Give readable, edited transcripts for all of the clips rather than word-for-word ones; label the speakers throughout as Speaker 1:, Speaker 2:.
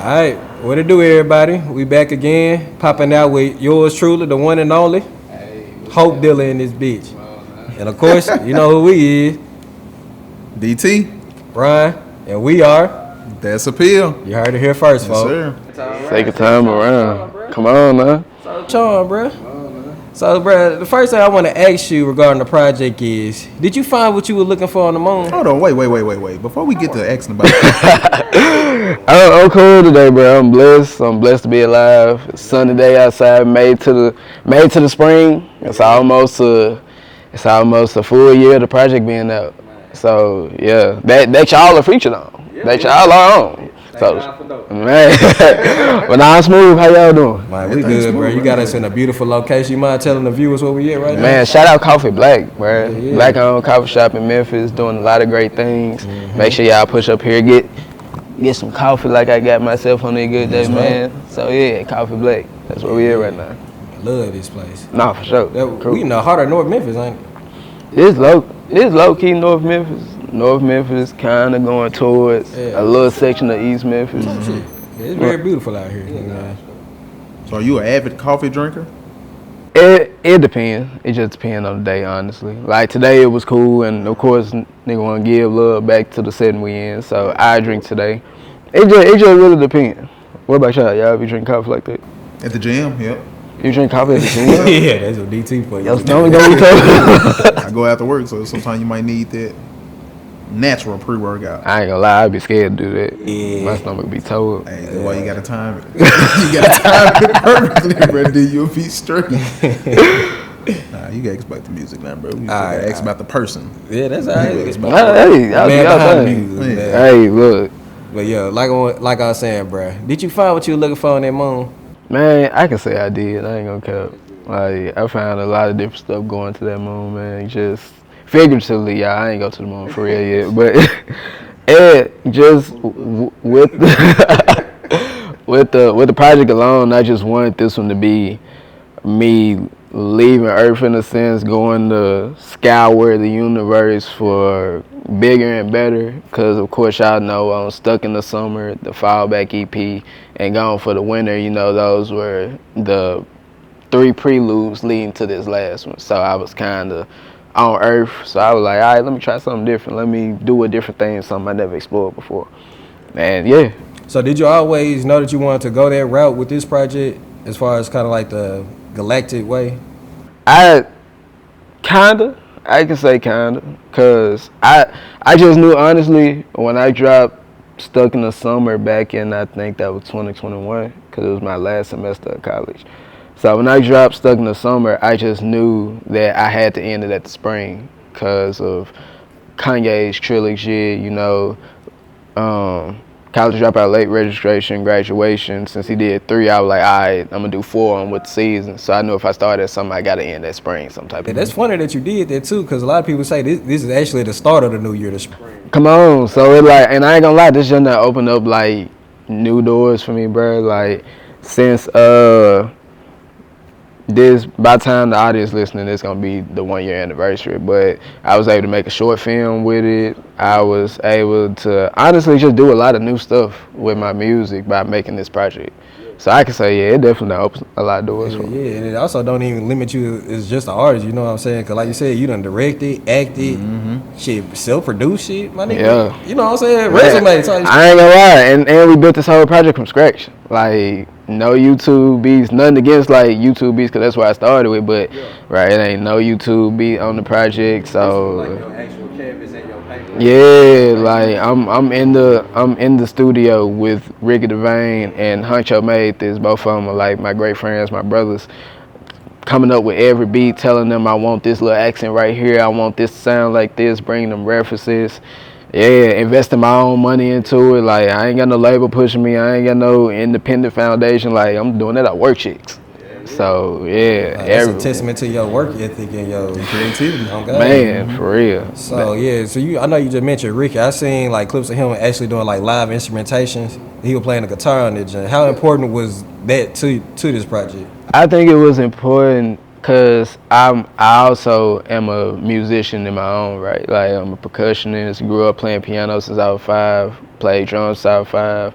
Speaker 1: Alright, what it do, everybody? We back again, popping out with yours truly, the one and only Hope Dealer in this bitch. And of course, you know who we is.
Speaker 2: DT.
Speaker 1: Brian, and we are.
Speaker 2: That's Appeal.
Speaker 1: You heard it here first,
Speaker 2: Yes,
Speaker 1: folks.
Speaker 2: sir.
Speaker 3: Take a time around. Come on, man.
Speaker 1: Charm, bro. So, bro, the first thing I want to ask you regarding the project is, did you find what you were looking for on the moon?
Speaker 2: Hold on, wait. Before we get to asking about that,
Speaker 3: I'm cool today, bro. I'm blessed. I'm blessed to be alive. It's sunny day outside. Made to the spring. It's almost a full year of the project being out. So yeah, that y'all are featured on. That y'all are on. So, man, but now I'm smooth. How y'all doing?
Speaker 1: Man, we good, bro. You got us in a beautiful location. You mind telling the viewers where we at right now?
Speaker 3: Man, shout out Coffee Black, bro. Yeah. Black owned coffee shop in Memphis, doing a lot of great things. Mm-hmm. Make sure y'all push up here, get some coffee like I got myself on a good day, man. So yeah, Coffee Black. That's where we at right now.
Speaker 1: I love this place.
Speaker 3: Nah, for sure.
Speaker 1: We in the heart of North Memphis, ain't it?
Speaker 3: It's low key North Memphis. North Memphis, kind of going towards a little section of East Memphis.
Speaker 1: Mm-hmm. It's very beautiful out here.
Speaker 2: Yeah. So are you an avid coffee drinker?
Speaker 3: It depends. It just depends on the day, honestly. Like today it was cool, and of course nigga want to give love back to the setting we in, so I drink today. It just really depends. What about y'all? Y'all be drinking coffee like that?
Speaker 2: At the gym, yep.
Speaker 3: You drink coffee at the gym?
Speaker 1: Yeah, that's what DT for you.
Speaker 3: Yo, don't be told.
Speaker 2: I go after work, so sometimes you might need that natural pre-workout.
Speaker 3: I ain't gonna lie, I'd be scared to do that.
Speaker 1: Yeah.
Speaker 3: My stomach be told.
Speaker 2: Hey, that's why you gotta time it. You gotta time it perfectly, bro. Then you'll be straight. Nah, you gotta expect the music now, bro. You gotta ask about the person.
Speaker 1: Yeah, that's all right.
Speaker 3: Hey, look.
Speaker 1: But yeah, like I was saying, bro, did you find what you were looking for on that moon?
Speaker 3: Man, I can say I did. I ain't gonna cap. Like, I found a lot of different stuff going to that moon, man. Just figuratively, y'all. I ain't go to the moon for real yet, but just with the project alone, I just wanted this one to be me leaving Earth in a sense, going to scour the universe for bigger and better. Because of course y'all know I'm Stuck in the Summer, the Fallback EP, and Gone for the Winter. You know, those were the 3 preludes leading to this last one. So I was kind of on Earth, so I was like, all right, let me try something different. Let me do a different thing, something I never explored before. And yeah.
Speaker 1: So did you always know that you wanted to go that route with this project, as far as kind of like the galactic way?
Speaker 3: I can say kinda, cause I just knew honestly when I dropped Stuck in the Summer back in, I think that was 2021, cause it was my last semester of college. So when I dropped Stuck in the Summer, I just knew that I had to end it at the spring because of Kanye's trilogy, you know, college dropout, late registration, graduation. Since he did 3, I was like, all right, I'm going to do 4 on with the season. So I knew if I started at something, I got to end that spring some type of
Speaker 1: That's funny that you did that too, because a lot of people say this is actually the start of the new year, the spring.
Speaker 3: Come on. So it like, and I ain't going to lie, this just not opened up like new doors for me, bro. Like since, this, by the time the audience listening, it's gonna be the 1-year anniversary. But I was able to make a short film with it. I was able to honestly just do a lot of new stuff with my music by making this project. So I can say, yeah, it definitely opens a lot of doors for me.
Speaker 1: Yeah, and it also don't even limit you as just an artist, you know what I'm saying? Because like you said, you done directed, acted, shit, self-produced shit, my nigga. Yeah. You know what I'm saying? Resume.
Speaker 3: I ain't gonna lie, and we built this whole project from scratch. Like, no YouTube beats, nothing against like YouTube beats, because that's where I started with, but right, it ain't no YouTube beat on the project, so.
Speaker 1: Like your actual canvas and your paper.
Speaker 3: Yeah, like I'm in the studio with Ricky Devane and Huncho made this. Both of them are like my great friends, my brothers. Coming up with every beat, telling them I want this little accent right here, I want this to sound like this, bringing them references. Yeah, investing my own money into it. Like I ain't got no label pushing me. I ain't got no independent foundation. Like I'm doing that at Work Chicks. So yeah,
Speaker 1: that's a testament to your work ethic and your creativity.
Speaker 3: Man, for real.
Speaker 1: So yeah, so I know you just mentioned Ricky. I seen like clips of him actually doing like live instrumentations. He was playing the guitar on it. How important was that to this project?
Speaker 3: I think it was important because I also am a musician in my own right. Like I'm a percussionist. Grew up playing piano since I was 5. Played drums since I was 5.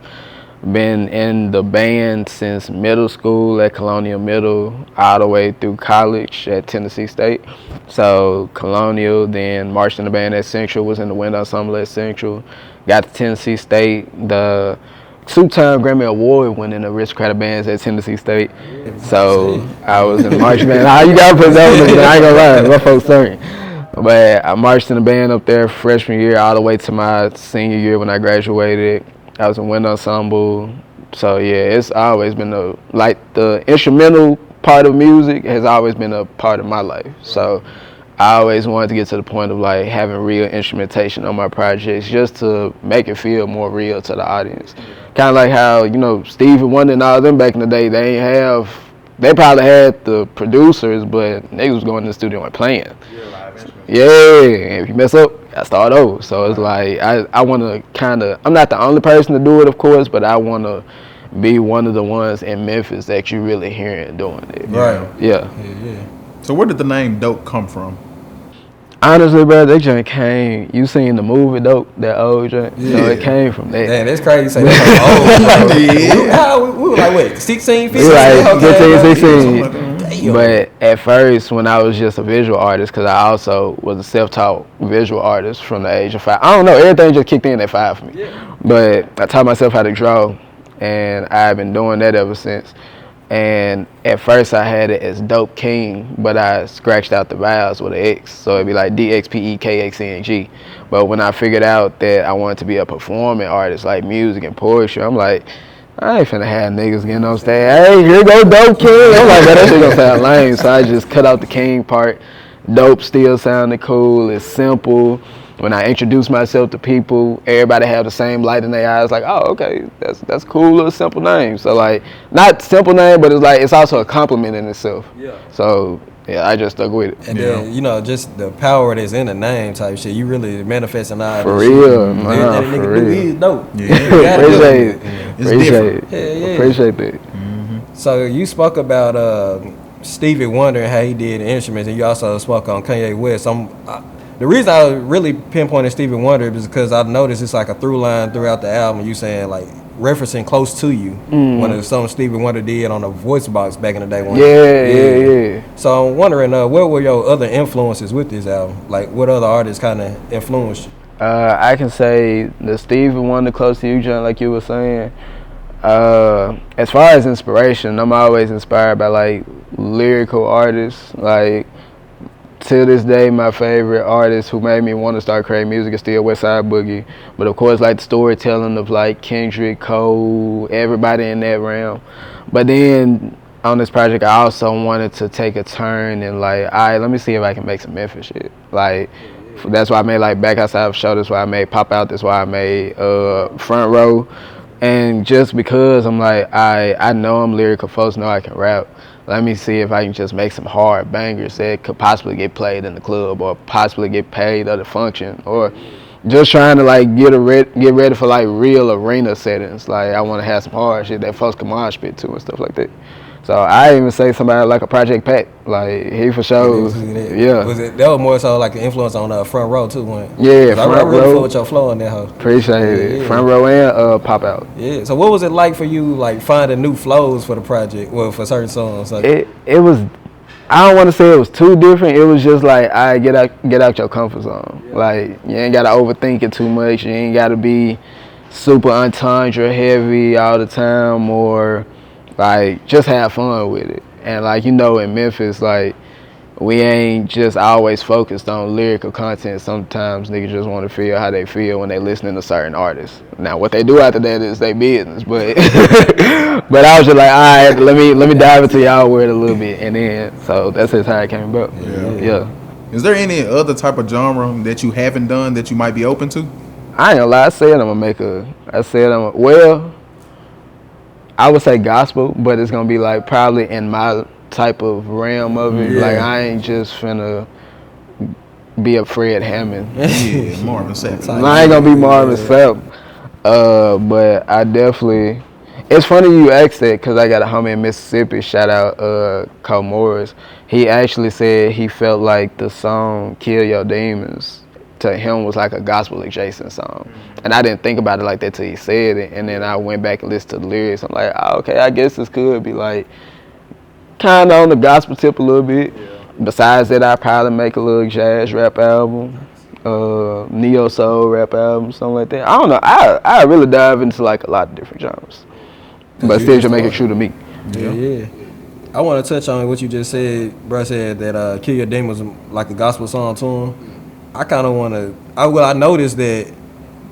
Speaker 3: been in the band since middle school at Colonial Middle, all the way through college at Tennessee State. So Colonial, then marched in the band at Central, was in the wind ensemble at Central. Got to Tennessee State, the two-time Grammy Award winning aristocratic bands at Tennessee State. So I was in the marching band. You gotta put that on the, I ain't gonna lie, my folks sorry. But I marched in the band up there freshman year all the way to my senior year when I graduated. I was in wind ensemble. So yeah, it's always been the instrumental part of music has always been a part of my life. So I always wanted to get to the point of like having real instrumentation on my projects just to make it feel more real to the audience. Kind of like how, Stevie Wonder and all them back in the day, they probably had the producers, but niggas was going to the studio and playing. Yeah, and if you mess up, I start over. So it's like, I want to I'm not the only person to do it, of course, but I want to be one of the ones in Memphis that you really hearing doing it.
Speaker 1: Right.
Speaker 3: Yeah.
Speaker 2: So where did the name Dope come from?
Speaker 3: Honestly, bro, that joint came. You seen the movie Dope, that old joint? Yeah. So it came from that.
Speaker 1: Damn, that's crazy. You say that's old. We were like, what, 16, 15?
Speaker 3: We were like 15, 16.
Speaker 1: Damn.
Speaker 3: But at first, when I was just a visual artist, because I also was a self-taught visual artist from the age of 5. I don't know, everything just kicked in at 5 for me. Yeah. But I taught myself how to draw, and I've been doing that ever since. And at first I had it as Dope King, but I scratched out the vowels with an X. So it'd be like DXPE, KXNG. But when I figured out that I wanted to be a performing artist, like music and poetry, I'm like, I ain't finna have niggas getting on stage, hey, here go Dope King. I'm like, that shit gonna sound lame. So I just cut out the King part. Dope still sounded cool, it's simple. When I introduce myself to people, everybody have the same light in their eyes. Like, oh, okay, that's cool, little simple name. So like, not simple name, but it's also a compliment in itself. Yeah. So yeah, I just stuck with it.
Speaker 1: And then just the power that's in the name type shit. You really manifesting out.
Speaker 3: For real,
Speaker 1: that nigga
Speaker 3: for real.
Speaker 1: Is dope.
Speaker 3: Yeah. Appreciate it.
Speaker 1: Yeah.
Speaker 3: Appreciate that.
Speaker 1: Mm-hmm. So you spoke about Stevie Wonder and how he did the instruments, and you also spoke on Kanye West. The reason I really pinpointed Stevie Wonder is because I noticed it's like a through line throughout the album. You saying like referencing Close to You, one of the songs Stevie Wonder did on a voice box back in the day.
Speaker 3: Yeah.
Speaker 1: So I'm wondering, what were your other influences with this album? Like, what other artists kind of influenced you?
Speaker 3: I can say the Stevie Wonder, Close to You joint, like you were saying. As far as inspiration, I'm always inspired by like lyrical artists. Like, to this day, my favorite artist who made me want to start creating music is still Westside Boogie. But of course, like the storytelling of like Kendrick, Cole, everybody in that realm. But then on this project, I also wanted to take a turn and like, all right, let me see if I can make some Memphis shit. Like, that's why I made like Back Outside of Show. That's why I made Pop Out. That's why I made Front Row. And just because I'm like, I know I'm lyrical, folks know I can rap. Let me see if I can just make some hard bangers that could possibly get played in the club or possibly get paid at a function, or just trying to like get ready for like real arena settings. Like, I want to have some hard shit that folks can mosh pit to and stuff like that. So I even say somebody like a Project Pat, like he for sure. Yeah.
Speaker 1: That was more so like an influence on Front Row too, wasn't it?
Speaker 3: Yeah,
Speaker 1: Front Row. I really feel with your flow in that hoe.
Speaker 3: Appreciate it. Front Row and Pop Out.
Speaker 1: Yeah. So what was it like for you, like finding new flows for the project, well, for certain songs? Like,
Speaker 3: it was. I don't want to say it was too different. It was just like, I get out your comfort zone. Yeah. Like, you ain't gotta overthink it too much. You ain't gotta be super entendre heavy all the time, or like, just have fun with it. And like, in Memphis, like, we ain't just always focused on lyrical content. Sometimes niggas just want to feel how they feel when they listening to certain artists. Now, what they do after that is their business, but but I was just like, all right, let me dive into y'all word a little bit, and then so that's just how it came about. Yeah.
Speaker 2: Is there any other type of genre that you haven't done that you might be open to?
Speaker 3: I ain't gonna lie. I would say gospel, but it's gonna be like probably in my type of realm of it. Yeah. Like, I ain't just finna be a Fred Hammond.
Speaker 2: Yeah, Marvin Sapp.
Speaker 3: I ain't gonna be Marvin Sapp. But I definitely. It's funny you asked that, because I got a homie in Mississippi. Shout out Cole Morris. He actually said he felt like the song "Kill Your Demons" to him was like a gospel adjacent song. And I didn't think about it like that till he said it. And then I went back and listened to the lyrics. I'm like, oh, okay, I guess this could be like kind of on the gospel tip a little bit. Yeah. Besides that, I probably make a little jazz rap album, neo soul rap album, something like that. I don't know. I really dive into like a lot of different genres, but still just make it true to me.
Speaker 1: Yeah. I want to touch on what you just said. Bro said that "Kill Your Demons" was like a gospel song to him. I kind of want to. I noticed that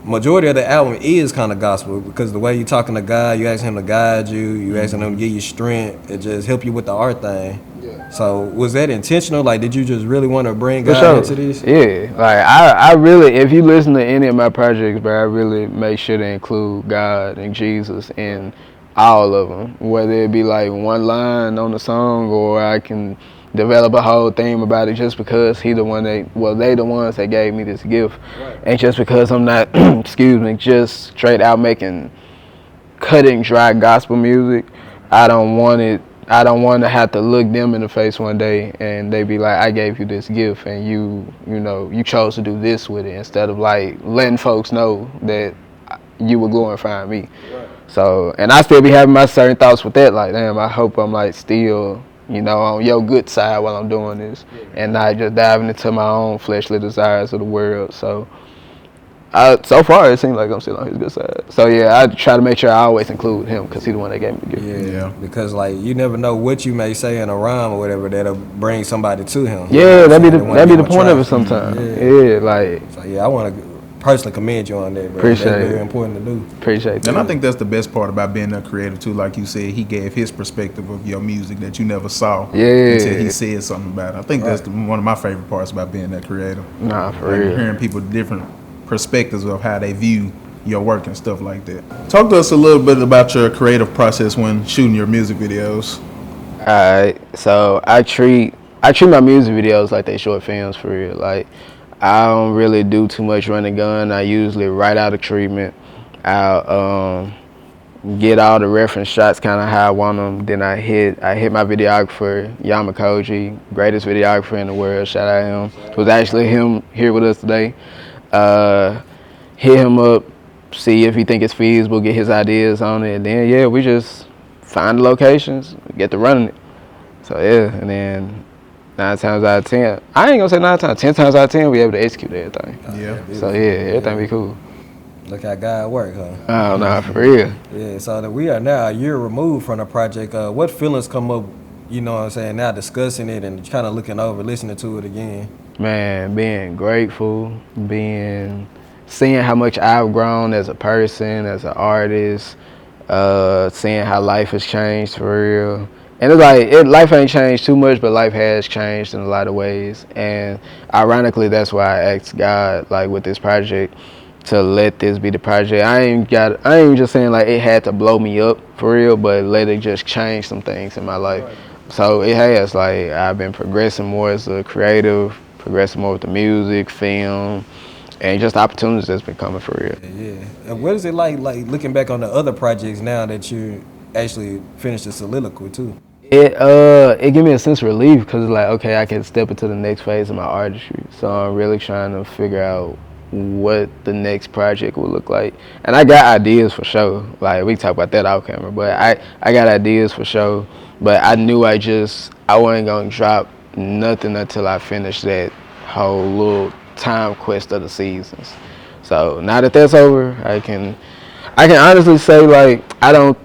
Speaker 1: majority of the album is kind of gospel because the way you talking to God, you asking him to guide you, you asking him to give you strength, it just help you with the art thing. Yeah. So was that intentional? Like, did you just really want to bring God into this?
Speaker 3: Yeah, like I really, if you listen to any of my projects, bro, I really make sure to include God and Jesus in all of them, whether it be like one line on the song or I can develop a whole theme about it just because they the ones that gave me this gift. Right. And just because I'm not just straight out making cutting dry gospel music, I don't want to have to look them in the face one day and they be like, I gave you this gift and you chose to do this with it, instead of like letting folks know that you were glorifying me. Right. So, and I still be having my certain thoughts with that, like, damn, I hope I'm like still on your good side while I'm doing this, and not just diving into my own fleshly desires of the world. So, so far it seems like I'm still on his good side. So yeah, I try to make sure I always include him because he's the one that gave me the gift.
Speaker 1: Yeah, because like you never know what you may say in a rhyme or whatever that'll bring somebody to him.
Speaker 3: Yeah, that'd be the point of it sometimes. Yeah, like.
Speaker 1: So yeah, I want to personally commend you on that, bro.
Speaker 3: Appreciate
Speaker 1: that's
Speaker 3: it.
Speaker 1: very important to do.
Speaker 3: Appreciate that.
Speaker 2: And I think that's the best part about being a creative too. Like you said, he gave his perspective of your music that you never saw until he said something about it. I think that's one of my favorite parts about being that creative.
Speaker 3: Nah, for real.
Speaker 2: Hearing people different perspectives of how they view your work and stuff like that. Talk to us a little bit about your creative process when shooting your music videos.
Speaker 3: Alright, so I treat my music videos like they short films for real. Like, I don't really do too much run and gun. I usually write out a treatment. I'll get all the reference shots kind of how I want them. Then I hit my videographer, Yamakoji, greatest videographer in the world. Shout out him. It was actually him here with us today. Hit him up, see if he think it's feasible, get his ideas on it. And then, we just find the locations, get to running it. So, and then 9 times out of 10, I ain't gonna say 9 times, 10 times out of 10, we able to execute everything. So everything be cool.
Speaker 1: Look how God work, huh?
Speaker 3: Oh, nah, for real.
Speaker 1: Yeah, so that we are now a year removed from the project. What feelings come up, now discussing it and kind of looking over, listening to it again?
Speaker 3: Man, being grateful, seeing how much I've grown as a person, as an artist, seeing how life has changed for real. And it's like, life ain't changed too much, but life has changed in a lot of ways. And ironically, that's why I asked God, like with this project, to let this be the project. I ain't just saying like it had to blow me up for real, but let it just change some things in my life. Right. So it has, like, I've been progressing more as a creative, progressing more with the music, film, and just opportunities that's been coming for real.
Speaker 1: Yeah. And what is it like looking back on the other projects now that you actually finished the Soliloquy too?
Speaker 3: It gave me a sense of relief because it's like, okay, I can step into the next phase of my artistry. So I'm really trying to figure out what the next project will look like. And I got ideas for sure. Like, we talk about that off camera, but I got ideas for sure. But I knew I wasn't gonna drop nothing until I finished that whole little time quest of the seasons. So now that that's over, I can honestly say, like, I don't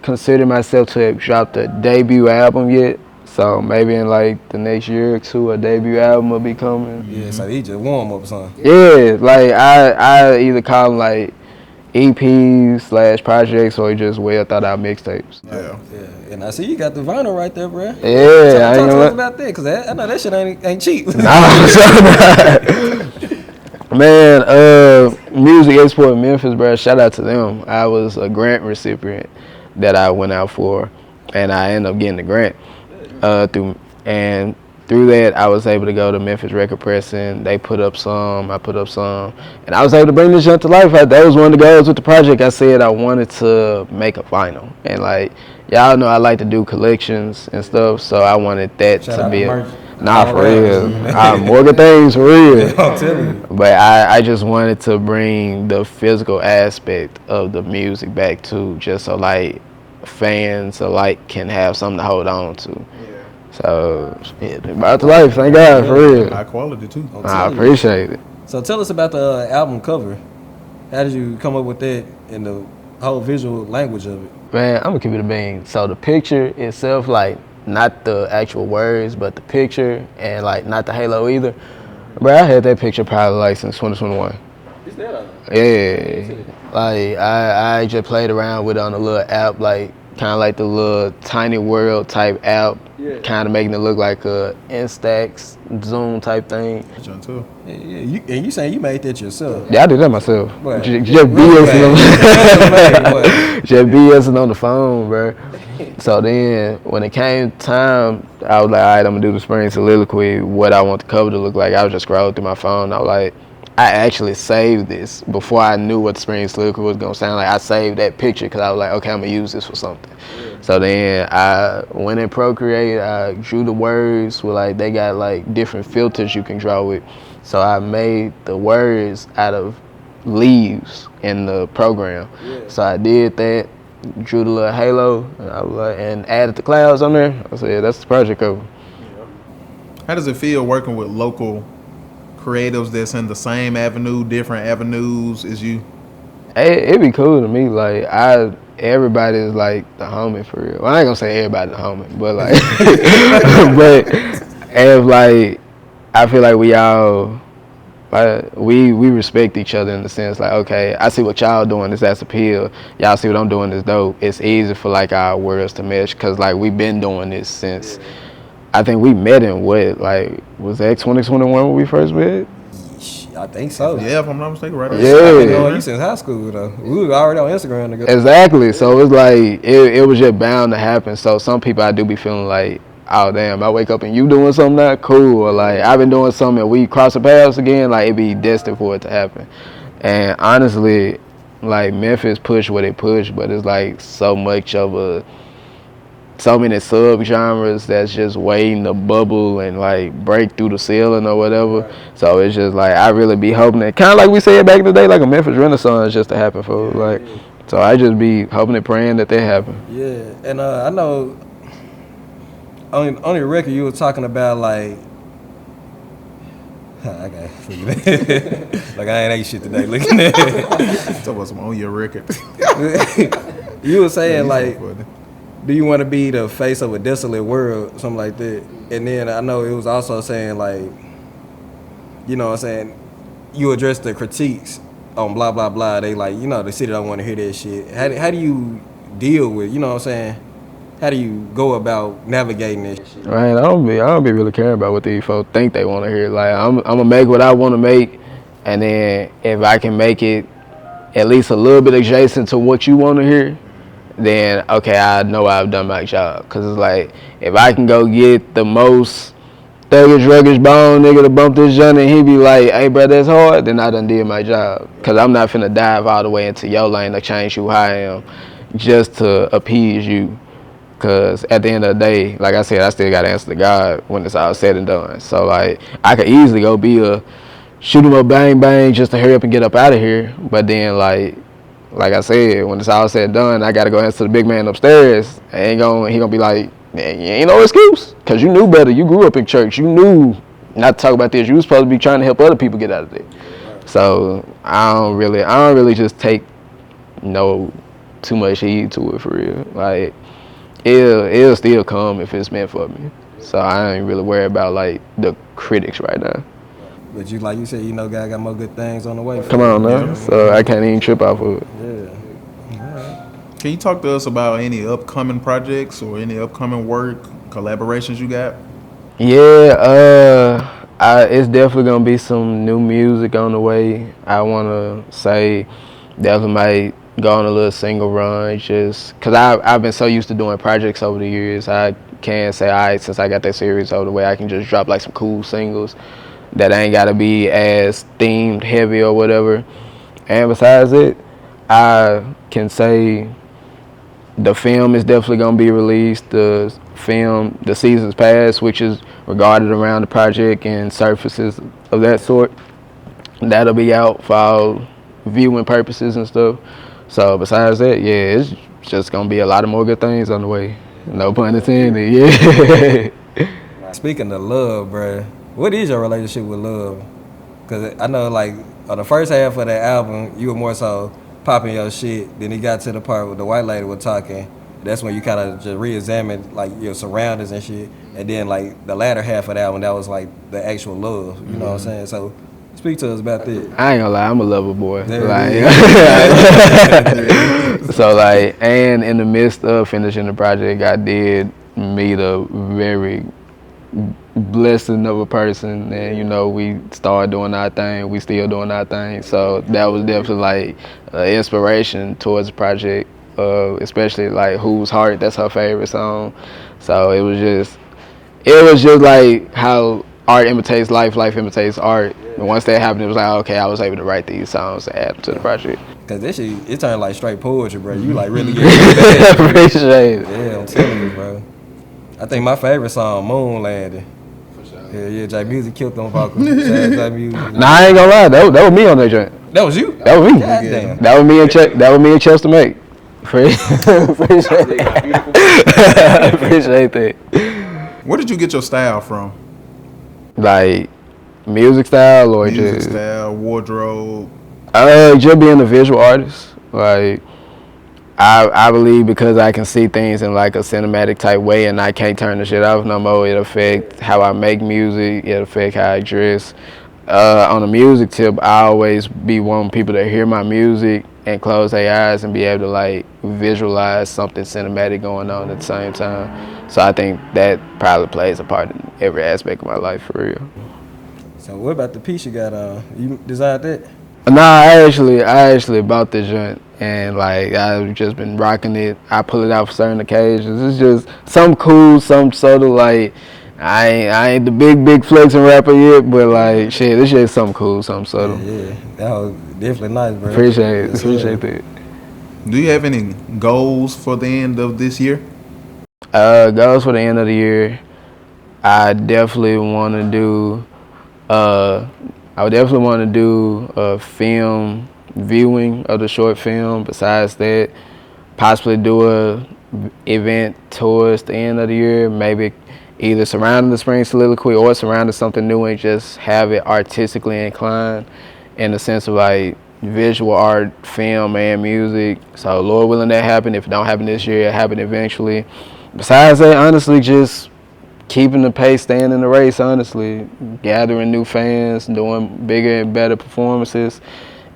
Speaker 3: consider myself to have dropped a debut album yet. So maybe in like the next year or two, a debut album will be coming.
Speaker 1: Yeah, so he just warm up or something.
Speaker 3: Yeah, like I either call them like EPs / projects or just well thought out mixtapes.
Speaker 2: Yeah.
Speaker 1: And I see you got the vinyl right there, bro.
Speaker 3: Yeah,
Speaker 1: talk to us about that, because I know that shit ain't cheap.
Speaker 3: Man, Music Export Memphis, bro, shout out to them. I was a grant recipient that I went out for, and I ended up getting the grant through that, I was able to go to Memphis Record Pressing. They put up some, I put up some, and I was able to bring this junk to life. That was one of the goals with the project. I said I wanted to make a vinyl, and like y'all know, I like to do collections and stuff, so I wanted that to be Nah,
Speaker 1: all
Speaker 3: for
Speaker 1: around.
Speaker 3: real. More good things for real.
Speaker 1: I'm telling you.
Speaker 3: But I just wanted to bring the physical aspect of the music back too, just so like fans alike can have something to hold on to.
Speaker 2: Yeah.
Speaker 3: So about the life, thank God for real.
Speaker 2: High quality too.
Speaker 1: I'm
Speaker 3: I
Speaker 1: telling you.
Speaker 3: appreciate it.
Speaker 1: So tell us about the album cover. How did you come up with that and the whole visual language of it?
Speaker 3: Man, I'm gonna keep it a bean. So the picture itself, like not the actual words, but the picture and like not the halo either. Bro, I had that picture probably like since 2021.
Speaker 1: Is that
Speaker 3: Yeah, like I just played around with it on a little app, like kind of like the little Tiny World type app,
Speaker 1: Yeah.
Speaker 3: kind of making it look like a Instax Zoom type thing.
Speaker 2: John too.
Speaker 1: Yeah, you saying you made that yourself?
Speaker 3: Yeah, I did that myself.
Speaker 1: What?
Speaker 3: Just
Speaker 1: Really
Speaker 3: BSing
Speaker 1: What?
Speaker 3: on, just BSing on the phone, bro. So then when it came time, I was like, all right, I'm gonna do the Spring's Soliloquy. What I want the cover to look like. I was just scrolling through my phone. I was like, I actually saved this before I knew what the Spring's Soliloquy was gonna sound like. I saved that picture because I was like, okay, I'm gonna use this for something. Yeah. So then I went in Procreate. I drew the words with like they got like different filters you can draw with. So I made the words out of leaves in the program. Yeah. So I did that. Drew the little halo, and I was like, and added the clouds on there. I said, yeah, that's the project cover.
Speaker 2: How does it feel working with local creatives that's in the same avenue, different avenues as you?
Speaker 3: It'd be cool to me. Like everybody is like the homie for real. Well, I ain't gonna say everybody the homie, but like, but if like, I feel like we all. We respect each other in the sense like, okay, I see what y'all doing, that's appeal. Y'all see what I'm doing, is dope. It's easy for like our worlds to mesh because like we've been doing this since, I think we met in what, like, was that 2021 when we first met?
Speaker 1: I think so.
Speaker 2: Yeah, if I'm not mistaken, right?
Speaker 3: Yeah.
Speaker 1: I've been knowing you since high school though. We were already on Instagram together.
Speaker 3: Exactly. So it's like it was just bound to happen. So some people I do be feeling like, oh damn, I wake up and you doing something not cool, or like I've been doing something and we cross the paths again, like it be destined for it to happen. And honestly, like Memphis pushed what it pushed, but it's like so many sub-genres that's just waiting to bubble and like break through the ceiling or whatever. Right. So it's just like I really be hoping that, kind of like we said back in the day, like a Memphis Renaissance just to happen for like. So I just be hoping and praying that they happen.
Speaker 1: Yeah, and I know. On the record, you were talking about like, I got like I ain't ate shit today. Looking at
Speaker 2: Talk about some on your record.
Speaker 1: You were saying like, do you want to be the face of a desolate world, something like that? And then I know it was also saying like, you know what I'm saying, you address the critiques on blah blah blah. They like, you know, the city don't want to hear that shit. How do you deal with, you know what I'm saying? How do you go about navigating this shit?
Speaker 3: Right, I don't be really caring about what these folks think they want to hear. Like I'm gonna make what I want to make, and then if I can make it at least a little bit adjacent to what you want to hear, then okay, I know I've done my job. Cause it's like if I can go get the most thuggish, ruggish bone nigga to bump this joint and he be like, hey bro, that's hard, then I done did my job. Cause I'm not finna dive all the way into your lane to change who I am just to appease you. Because at the end of the day, like I said, I still got to answer to God when it's all said and done. So, like, I could easily go be a shoot him up, bang, bang, just to hurry up and get up out of here. But then, like I said, when it's all said and done, I got to go answer the big man upstairs. He going to be like, man, you ain't no excuse. Because you knew better. You grew up in church. You knew not to talk about this. You was supposed to be trying to help other people get out of there. So, I don't really just take too much heed to it for real. Like, it'll still come if it's meant for me. So I ain't really worried about like the critics right now.
Speaker 1: But you like you said, you know, God got more good things on the way.
Speaker 3: Come on now. So I can't even trip off of it.
Speaker 1: Yeah.
Speaker 2: Can you talk to us about any upcoming projects or any upcoming work, collaborations you got?
Speaker 3: Yeah, it's definitely gonna be some new music on the way. I wanna say definitely might go on a little single run, just because I've been so used to doing projects over the years. I can say, all right, since I got that series over the way, I can just drop like some cool singles that ain't gotta be as themed heavy or whatever. And besides it, I can say The film is definitely gonna be released. The film, The Seasons Past, which is regarded around the project and surfaces of that sort, that'll be out for all viewing purposes and stuff. So besides that, yeah, it's just gonna be a lot of more good things on the way. No pun intended. Yeah.
Speaker 1: Speaking of love, bruh, what is your relationship with love? Because I know, like, on the first half of that album, you were more so popping your shit. Then it got to the part where the white lady was talking. That's when you kind of just re-examined, like, your surroundings and shit. And then, like, the latter half of that one, that was, like, the actual love. You know what I'm saying? So, speak to us about that.
Speaker 3: I ain't gonna lie, I'm a lover boy.
Speaker 1: There
Speaker 3: So like, and in the midst of finishing the project, I did meet a very blessing of a person, and you know, we started doing our thing. We still doing our thing. So that was definitely like inspiration towards the project, especially like Whose Heart. That's her favorite song. So it was just like how art imitates life, life imitates art. And once that happened, it was like, okay, I was able to write these songs to add to the project.
Speaker 1: Cause this shit, it turned like straight poetry, bro. You like really get it.
Speaker 3: Appreciate it.
Speaker 1: Yeah, I'm telling you, bro. I think my favorite song, Moon Landing.
Speaker 2: For sure.
Speaker 1: Yeah, J Music killed them vocals. Shout out J Music.
Speaker 3: Nah, I ain't gonna lie, that was me on that joint.
Speaker 1: That was you?
Speaker 3: That was me.
Speaker 1: God damn.
Speaker 3: That was me and Chester Make. Appreciate that.
Speaker 2: Where did you get your style from?
Speaker 3: Like music style or
Speaker 2: Music
Speaker 3: just
Speaker 2: style, wardrobe.
Speaker 3: just being a visual artist. Like I believe because I can see things in like a cinematic type way and I can't turn the shit off no more. It affects how I make music. It affects how I dress. On a music tip, I always be wanting people to hear my music and close their eyes and be able to like visualize something cinematic going on at the same time. So I think that probably plays a part in every aspect of my life for real.
Speaker 1: So what about the piece you got on? You designed that?
Speaker 3: Nah, I actually bought this joint and like I've just been rocking it. I pull it out for certain occasions. It's just some cool, some subtle. Like I ain't the big flexing rapper yet, but like shit, this shit's something cool, something subtle.
Speaker 1: Yeah, that was definitely nice, bro.
Speaker 3: Appreciate it.
Speaker 1: Yes,
Speaker 3: Appreciate
Speaker 1: sir.
Speaker 3: that.
Speaker 2: Do you have any goals for the end of this year?
Speaker 3: Goals for the end of the year. I definitely want to do. I would definitely want to do a film viewing of the short film. Besides that, possibly do a event towards the end of the year. Maybe either surrounding the Spring Soliloquy or surrounding something new and just have it artistically inclined in the sense of like visual art, film, and music. So Lord willing that happen. If it don't happen this year, it'll happen eventually. Besides that, honestly, just keeping the pace, staying in the race, honestly. Gathering new fans, doing bigger and better performances,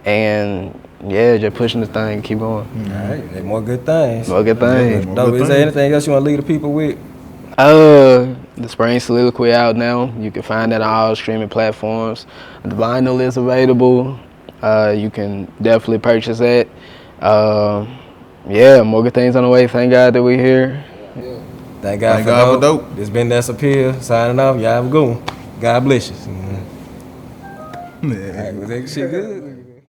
Speaker 3: and yeah, just pushing the thing, keep going.
Speaker 1: All right, and more good things.
Speaker 3: More good things.
Speaker 1: No, is there anything else you want to leave the people with?
Speaker 3: The Spring Soliloquy out now. You can find that on all streaming platforms. The vinyl is available. You can definitely purchase that. Yeah, more good things on the way. Thank God that we're here.
Speaker 1: Thank God for dope. It's been That's Appeal. Signing off. Y'all have a good one. God bless you.
Speaker 2: Yeah.
Speaker 1: All right, was that shit good?